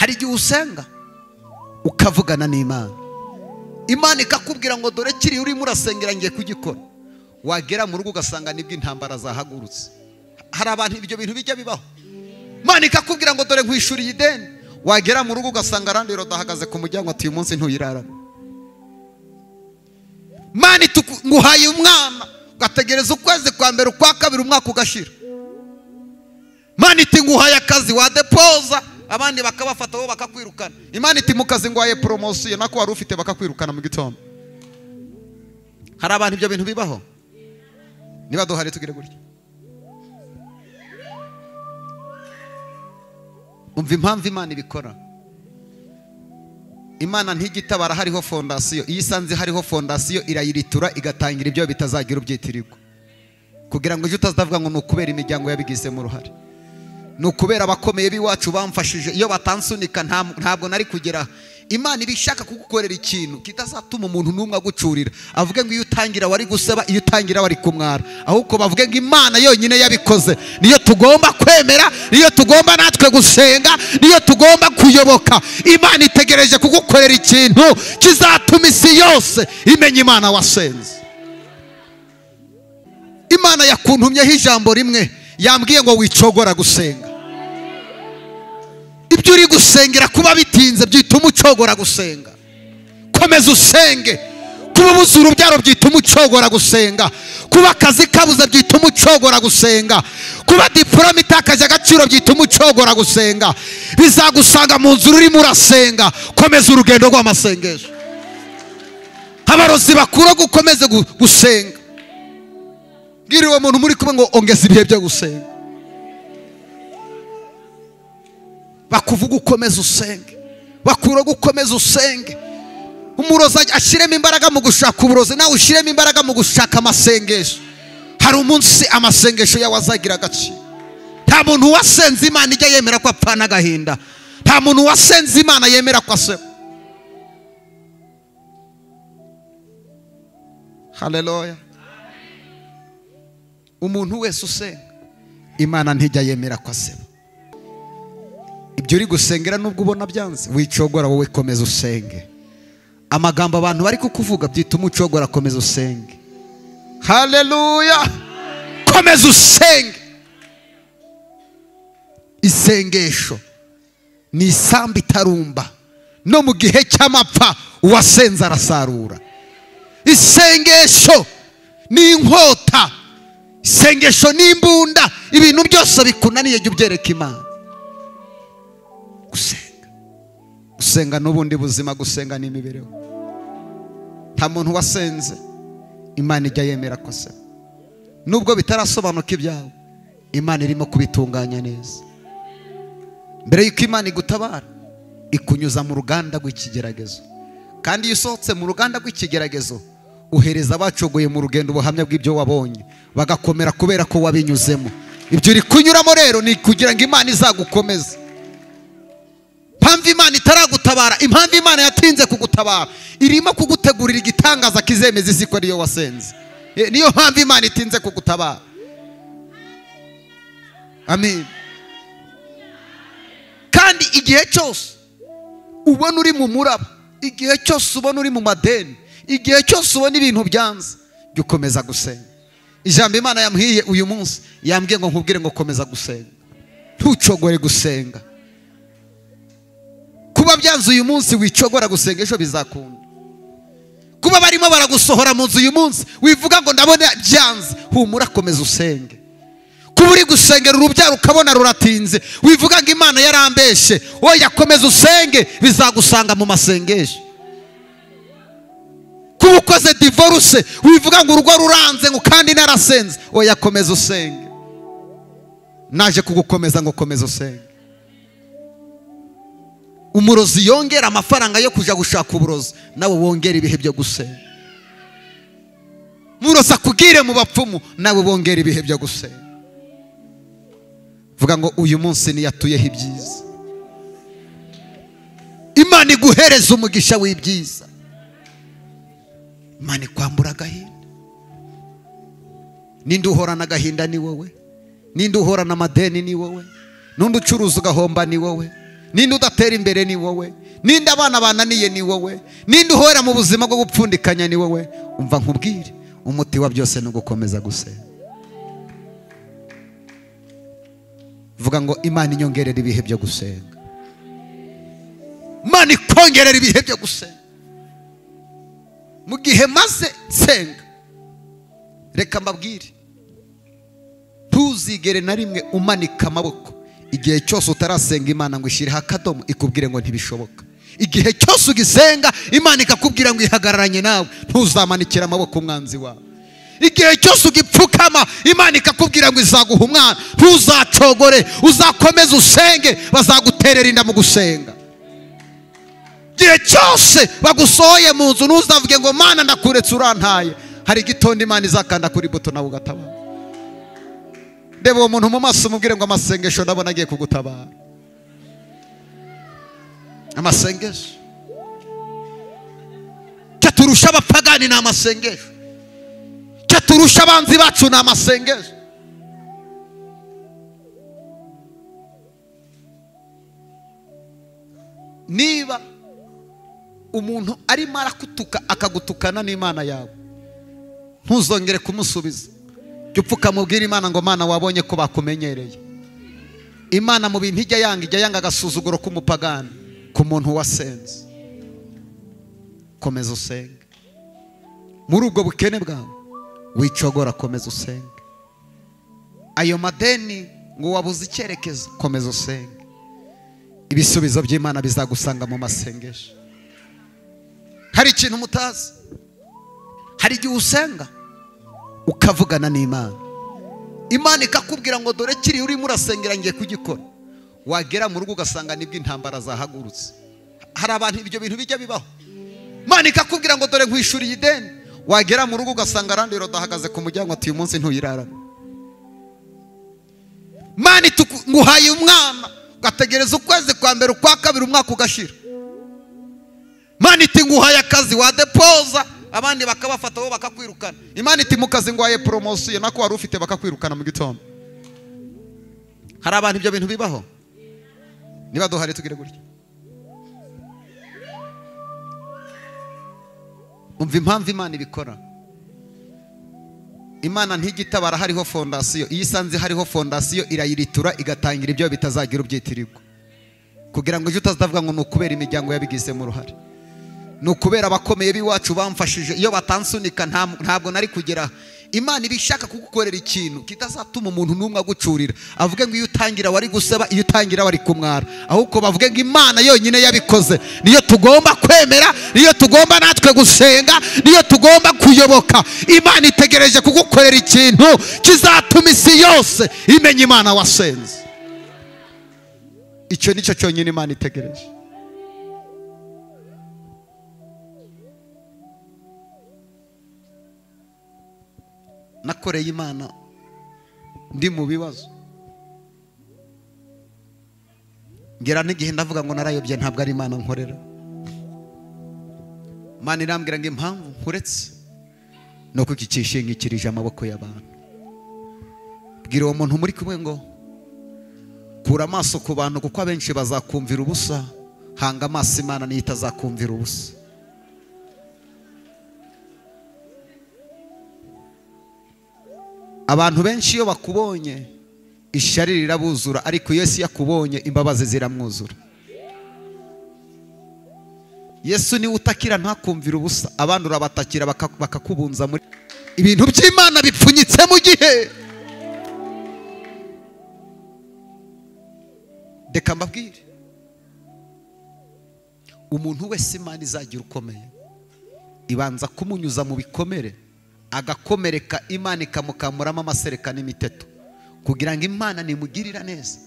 hari igihe usenga ukavugana n'Imana, Imana ikakubwira ngo dore kiri urimo urasengera ngiye kugikora, wagera mu rugo ugasanga nibwo intambara zahagurutse. Hari abantu ibyo bintu bijya bibaho, Imana ikakubwira ngo dore nkwishuriye ideni, wagera mu rugo ugasanga arandi rodahagaze ku muryango ati uyu munsi ntuyirarana. Imana nguhaye umwana ugategereza ukwezi kwa mbere ukwa kabiri umwaka ugashira. Imana iti nguhaye akazi wadepoza abandi bakabafata bo bakakwirukana. Imana iti mu kazi nguhaye promotion nako wari ufite bakakwirukana mu gitondo. Hari abantu ibyo bintu bibaho, niba duhari tugire gutya. Umva impamvu Imana ibikora. Imana ntigitabara hariho fondasiyo, iyo isanze hariho fondasiyo irayiritura igatangira ibyo bitazagira ubyitirirwa, kugira ngo uje utazavuga ngo nukubera imiryango yabigizemo uruhare, nukubera abakomeye biwacu bamfashije, iyo batansunika ntabwo nari kugera. Imana ibishaka kugukorera ikintu kitazatuma umuntu numwe agucurira avuge ngo iyo utangira wari gusaba, iyo utangira wari kumwara, ahubwo bavuge ngo Imana yonyine yabikoze, niyo tugomba kwemera, niyo tugomba natwe gusenga, niyo tugomba kuyoboka. Imana itegereje kugukorera ikintu kizatuma isi yose imenya Imana wasenze. Imana yakuntumyeho ijambo rimwe, yambwiye ngo wicogora gusenga. Ibyo uri gusengera kuba bitinze byituma ucogora gusenga. Komeza usenge. Kuba ubuze urubyaro byituma ucogora gusenga. Kuba akazi kabuze byituma ucogora gusenga. Kuba diplome itakaje agaciro byituma ucogora gusenga. Bizagusanga mu nzu urimo urasenga. Komeza urugendo rw'amasengesho. Abarozi bakura gukomeze gusenga. Bwiriwe umuntu muri kumwe ngo ongeza ibihe byo gusenga. Bakuvuga ukomeza usenge, bakura gukomeza usenge. Umurozi ashiremo imbaraga mu gushaka uburozi, nawe ushiremo imbaraga mu gushaka amasengesho. Hari umunsi amasengesho yawe azagira agaciro. Nta muntu wasenze Imana ijya yemera ko apfana agahinda. Nta muntu wasenze Imana yemera ko aseba. Haleluya. Umuntu wese usenga Imana ntijya yemera ko aseba. Ibyo uri gusengera nubwo ubona byanze, wicogora wowe komeza usenge. Amagambo abantu bari kukuvuga byituma ucogora, komeza usenge. Haleluya. Komeza usenge. Isengesho ni isambu itarumba, no mu gihe cy'amapfa uwasenze arasarura. Isengesho ni inkota, isengesho ni imbunda. Ibintu byose bikunaniye jya ubyereka Imana. Gusenga, gusenga n'ubundi buzima, gusenga n'imibereho. Nta muntu wasenze Imana ijya yemera ko aseba. Nubwo bitarasobanuka ibyawe, Imana irimo kubitunganya neza. Mbere y'uko Imana igutabara, ikunyuza mu ruganda rw'ikigeragezo. Kandi iyo usohotse mu ruganda rw'ikigeragezo, uhereza abacogoye mu rugendo ubuhamya bw'ibyo wabonye, bagakomera kubera ko wabinyuzemo. Ibyo uri kunyuramo rero ni kugira ngo Imana izagukomeze. Impamvu Imana itaragutabara, impamvu Imana yatinze kugutabara, irimo kugutegurira igitangaza kizemeza isi ko ariyo wasenze. Niyo mpamvu Imana itinze kugutabara. Amen. Kandi igihe cyose ubona uri mu muraba, igihe cyose ubona uri mu madeni, igihe cyose ubona ibintu byanze, jya ukomeza gusenga. Ijambo Imana yambwiye uyu munsi, yambwiye ngo nkubwire ngo komeza gusenga, ntucogore gusenga. Kuba byanze uyu munsi wicogora gusenga, ejo bizakunda. Kuba barimo baragusohora mu nzu uyu munsi, wivuga ngo ndabona byanze, humura komeza usenge. Kuba uri gusengera urubyaro ukabona ruratinze, wivuga ngo Imana yarambeshe, oya komeza usenge, bizagusanga mu masengesho. Kuba ukoze divorce, wivuga ngo urugo ruranze ngo kandi narasenze, oya komeza usenge. Naje kugukomeza ngo komeza usenge. Umurozi yongera amafaranga yo kuja gushaka uburozi, nawe wongera ibihe byo gusenga. Murozi akugire mu bapfumu, nawe wongera ibihe byo gusenga. Vuga ngo uyu munsi niyatuyeho ibyiza. Imana iguhereza umugisha w'ibyiza. Imana ikwambura agahinda. Ninde uhorana agahinda ni wowe. Ninde uhorana amadeni ni wowe. Nundi ucuruza ugahomba ni wowe. ninde udatera imbere ni wowe, ninde abana bananiye ni wowe, ninde uhora mu buzima bwo gupfundikanya ni wowe. Umva nkubwire, umuti wa byose ni ugukomeza gusenga. Vuga ngo Imana inyongerera ibihe byo gusenga, Imana ikongerera ibihe byo gusenga. Mu gihe maze senga, reka mbabwire, ntuzigere na rimwe umanika amaboko igihe cyose utarasenga Imana ngo ishyireho akadomo ikubwire ngo ntibishoboka. Igihe cyose ugisenga Imana ikakubwira ngo ihagararanye nawe, ntuzamanikira amaboko umwanzi wawe. Igihe cyose ugipfukama Imana ikakubwira ngo izaguha umwana, ntuzacogore, uzakomeze usenge, bazaguterera inda mu gusenga. Igihe cyose bagusohoye mu nzu ntuzavuge ngo Mana ndakuretse urantaye, hari igitondo Imana izakanda kuri buto nawe ugatabara. Reba uwo muntu mu maso umubwire ngo amasengesho ndabona agiye kugutabara. Amasengesho cyaturusha abapagani ni amasengesho, cyaturusha abanzi bacu ni amasengesho. Niba umuntu arimo arakutuka akagutukana n'Imana yawe, ntuzongere kumusubiza. Jya upfukamubwira Imana ngo Mana wabonye ko bakumenyereye. Imana mu bintu ijya yanga agasuzuguro k'umupagani ku muntu wasenze. Komeza usenge muri ubwo bukene bwawe, wicogora, komeza usenge. Ayo madeni ngo wabuze icyerekezo, komeza usenge. Ibisubizo by'Imana bizagusanga mu masengesho. Hari ikintu mutazi, hari igihe usenga ukavugana n'Imana, Imana ikakubwira ngo dore kiri urimo urasengera ngiye kugikora. Wagera mu rugo ugasanga nibwo intambara zahagurutse. Hari abantu ibyo bintu bijya bibaho. Imana ikakubwira ngo dore nkwishuriye ideni, wagera mu rugo ugasanga arandi rodahagaze ku muryango ati uyu munsi ntuyirarana. Imana nguhaye umwana, ugategereza ukwezi kwa mbere, ukwa kabiri, umwaka ugashira. Imana iti nguhaye akazi wadepoza, abandi bakabafata bo bakakwirukana. Imana iti mu kazi nguhaye promotion, nako wari ufite bakakwirukana mu gitondo. Hari abantu ibyo bintu bibaho. Niba duhari tugire gutya. Umva impamvu Imana ibikora. Imana ntigitabara hariho fondasiyo. Iyo isanze hariho fondasiyo irayiritura igatangira ibyo bitazagira ubyitirirwa, kugira ngo ujye utazavuga ngo ni ukubera imiryango yabigizemo uruhare, ni ukubera abakomeye b'iwacu bamfashije, iyo batansunika ntabwo nari kugera. Imana ibishaka kugukorera ikintu kitazatuma umuntu n'umwe agucurira avuge ngo iyo utangira wari guseba, iyo utangira wari kumwara, ahubwo bavuge ngo Imana yonyine yabikoze. Niyo tugomba kwemera, niyo tugomba natwe gusenga, niyo tugomba kuyoboka. Imana itegereje kugukorera ikintu kizatuma isi yose imenya Imana wasenze. Icyo nicyo cyonyine Imana itegereje. Nakoreye Imana ndi mu bibazo, ngera n'igihe ndavuga ngo narayobye, ntabwo ari Imana nkorera. Imana irambwira ngo impamvu nkuretse no kukikishingikirije amaboko y'abantu. Bwira uwo muntu muri kumwe ngo kura amaso ku bantu, kuko abenshi bazakumvira ubusa. Hanga amaso Imana niyo itazakumvira ubusa. Abantu benshi iyo bakubonye ishyari rirabuzura, ariko Yesu yakubonye imbabazi ziramwuzura. Yesu niwe utakira ntakumvira ubusa, abandi urabatakira bakakubunza muri ibintu by'Imana bipfunyitse mu gihe. Reka mbabwire, umuntu wese Imana izagira ukomeye ibanza kumunyuza mu bikomere, agakomereka, Imana ikamukamuramo amasereka n'imiteto, kugira ngo Imana nimugirira neza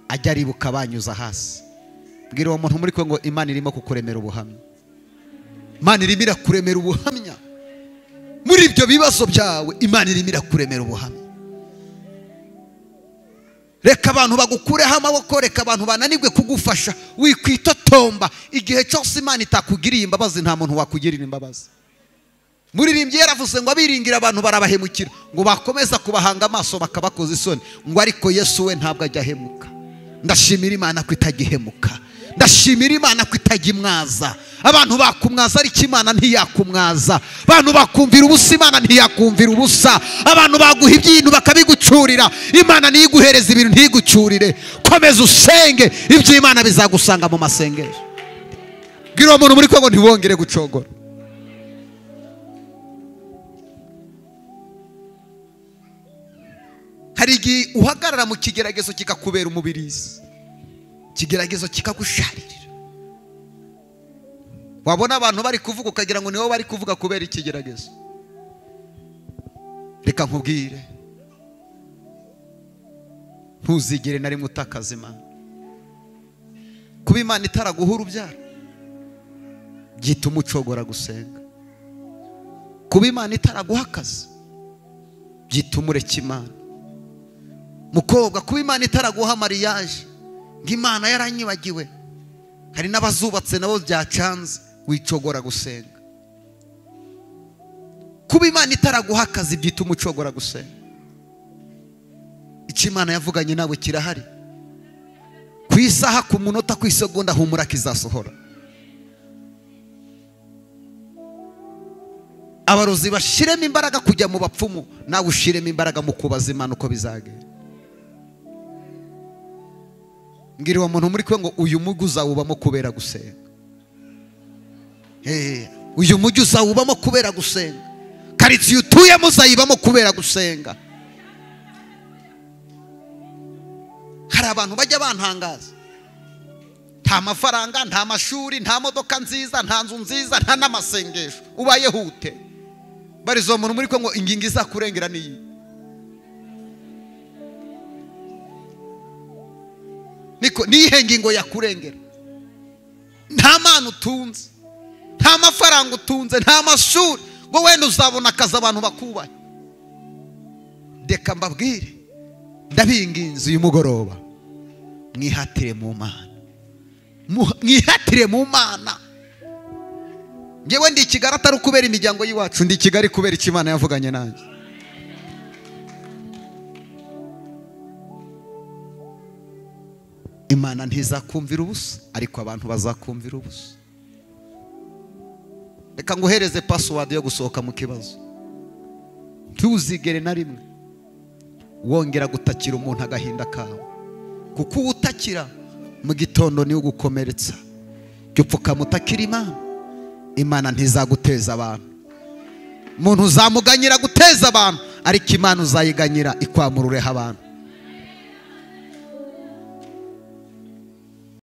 ajya aribuka banyuza hasi. Bwira uwo muntu muri kwe ngo Imana irimo kukuremera ubuhamya. Imana irimo irakuremera ubuhamya muri ibyo bibazo byawe. Imana irimo irakuremera ubuhamya. Reka abantu bagukureho amaboko, reka abantu bananirwe kugufasha, wikwitotomba. Igihe cyose Imana itakugiriye imbabazi, nta muntu wakugirira imbabazi. Muririmbyi yaravuze ngo abiringira abantu barabahemukira, ngo bakomeza kubahanga amaso bakabakoza isoni, ngo ariko Yesu we ntabwo ajya ahemuka. ndashimira Imana ko itagihemuka, ndashimira Imana ko itagimwaza. Abantu bakumwaza ariko Imana ntiyakumwaza, abantu bakumvira ubusa Imana ntiyakumvira ubusa, abantu baguha ibintu bakabigucurira Imana niyiguhereza ibintu ntigucurire. Komeza usenge ibyo Imana bizagusanga mu masengesho. Bwira umuntu muri Kongo ntibongere gucogora. Hari igihe uhagarara mu kigeragezo kikakubera umubirizi, kigeragezo kikagusharirira. Wabona abantu bari kuvuga ukagira ngo nibo bari kuvuga kubera ikigeragezo. Reka nkubwire, ntuzigere na rimwe utakaza Imana. Kuba Imana itaraguha urubyaro byita umucogora gusenga. Kuba Imana itaraguha akazi byita umureka Imana. Mukobwa, kuba Imana itaraguha mariage ngo Imana yaranyibagiwe, hari n'abazubatse nabo byacanze, wicogora gusenga. Kuba Imana itaraguha akazi byita umucogora gusenga. Icyo Imana yavuganye nawe kirahari, ku isaha, ku munota, ku isegonda, humura kizasohora. Abarozi bashiremo imbaraga kujya mu bapfumu, nawe ushiremo imbaraga mu kubaza Imana uko bizagenda. Mbwira uwo muntu muri kwe ngo uyu mujyi uzawubamo kubera gusenga. Uyu mujyi uzawubamo kubera gusenga. Karitsiye utuyemo uzayibamo kubera gusenga. Hari abantu bajya bantangaza, nta mafaranga, nta mashuri, nta modoka nziza, nta nzu nziza, nta n'amasengesho, ubaye hute. Barizo uwo muntu muri kwe ngo ingingo izakurengera niyi. Niko nihe ngingo yakurengera? Nta mana utunze, nta mafaranga utunze, nta mashuri, ngo wenda uzabona akazi abantu bakubaye. Reka mbabwire, ndabinginze uyu mugoroba, mwihatire mu Mana, mwihatire mu Mana. Ngewe ndi Kigali atari kubera imiryango y'iwacu, ndi Kigali kubera icyo Imana yavuganye nanjye. Imana ntizakumvira ubusa, ariko abantu bazakumvira ubusa. Reka nguhereze password yo gusohoka mu kibazo. Ntuzigere na rimwe wongera gutakira umuntu agahinda kawe, kuko utakira mu gitondo niwe ugukomeretsa. Gupfuka mutakira Imana, Imana ntizaguteza abantu. Umuntu uzamuganyira guteza abantu, ariko Imana uzayiganyira ikwamurureho abantu.